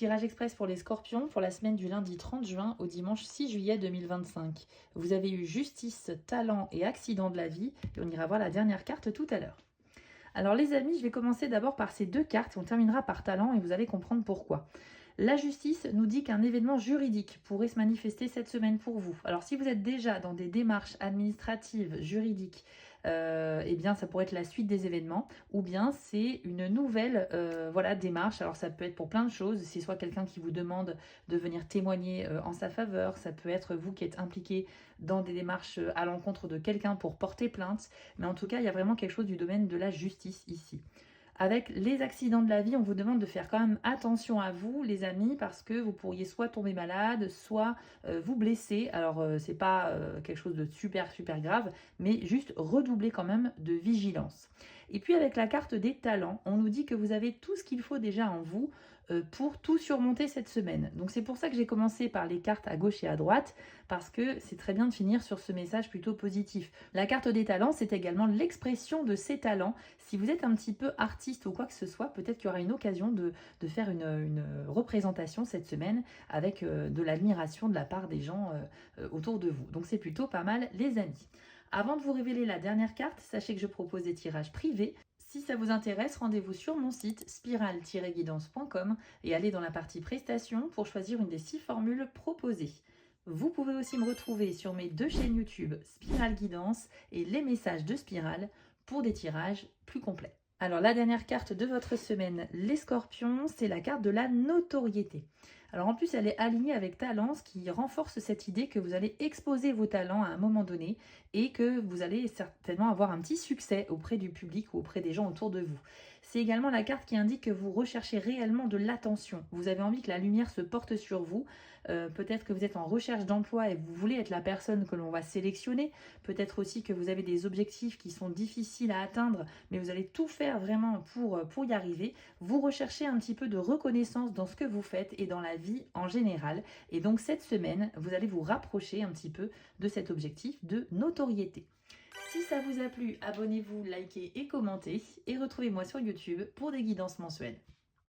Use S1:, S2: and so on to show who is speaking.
S1: tirage express pour les scorpions pour la semaine du lundi 30 juin au dimanche 6 juillet 2025. Vous avez eu justice, talent et accident de la vie et on ira voir la dernière carte tout à l'heure. Alors les amis, je vais commencer d'abord par ces deux cartes, on terminera par talent et vous allez comprendre pourquoi. La justice nous dit qu'un événement juridique pourrait se manifester cette semaine pour vous. Alors si vous êtes déjà dans des démarches administratives, juridiques, eh bien ça pourrait être la suite des événements, ou bien c'est une nouvelle démarche. Alors ça peut être pour plein de choses, c'est soit quelqu'un qui vous demande de venir témoigner en sa faveur, ça peut être vous qui êtes impliqué dans des démarches à l'encontre de quelqu'un pour porter plainte, mais en tout cas il y a vraiment quelque chose du domaine de la justice ici. Avec les accidents de la vie, on vous demande de faire quand même attention à vous, les amis, parce que vous pourriez soit tomber malade, soit vous blesser. Alors, c'est pas quelque chose de super grave, mais juste redoubler quand même de vigilance. Et puis avec la carte des talents, on nous dit que vous avez tout ce qu'il faut déjà en vous pour tout surmonter cette semaine. Donc c'est pour ça que j'ai commencé par les cartes à gauche et à droite, parce que c'est très bien de finir sur ce message plutôt positif. La carte des talents, c'est également l'expression de ces talents. Si vous êtes un petit peu artiste ou quoi que ce soit, peut-être qu'il y aura une occasion de faire une représentation cette semaine avec de l'admiration de la part des gens autour de vous. Donc c'est plutôt pas mal les amis. Avant de vous révéler la dernière carte, sachez que je propose des tirages privés. Si ça vous intéresse, rendez-vous sur mon site spiral-guidance.com et allez dans la partie prestations pour choisir une des 6 formules proposées. Vous pouvez aussi me retrouver sur mes 2 chaînes YouTube, Spiral Guidance et Les Messages de Spiral, pour des tirages plus complets. Alors la dernière carte de votre semaine, les scorpions, c'est la carte de la notoriété. Alors en plus elle est alignée avec talent, ce qui renforce cette idée que vous allez exposer vos talents à un moment donné et que vous allez certainement avoir un petit succès auprès du public ou auprès des gens autour de vous. C'est également la carte qui indique que vous recherchez réellement de l'attention. Vous avez envie que la lumière se porte sur vous. Peut-être que vous êtes en recherche d'emploi et vous voulez être la personne que l'on va sélectionner. Peut-être aussi que vous avez des objectifs qui sont difficiles à atteindre, mais vous allez tout faire vraiment pour y arriver. Vous recherchez un petit peu de reconnaissance dans ce que vous faites et dans la vie en général. Et donc cette semaine, vous allez vous rapprocher un petit peu de cet objectif de notoriété. Si ça vous a plu, abonnez-vous, likez et commentez. Et retrouvez-moi sur YouTube pour des guidances mensuelles.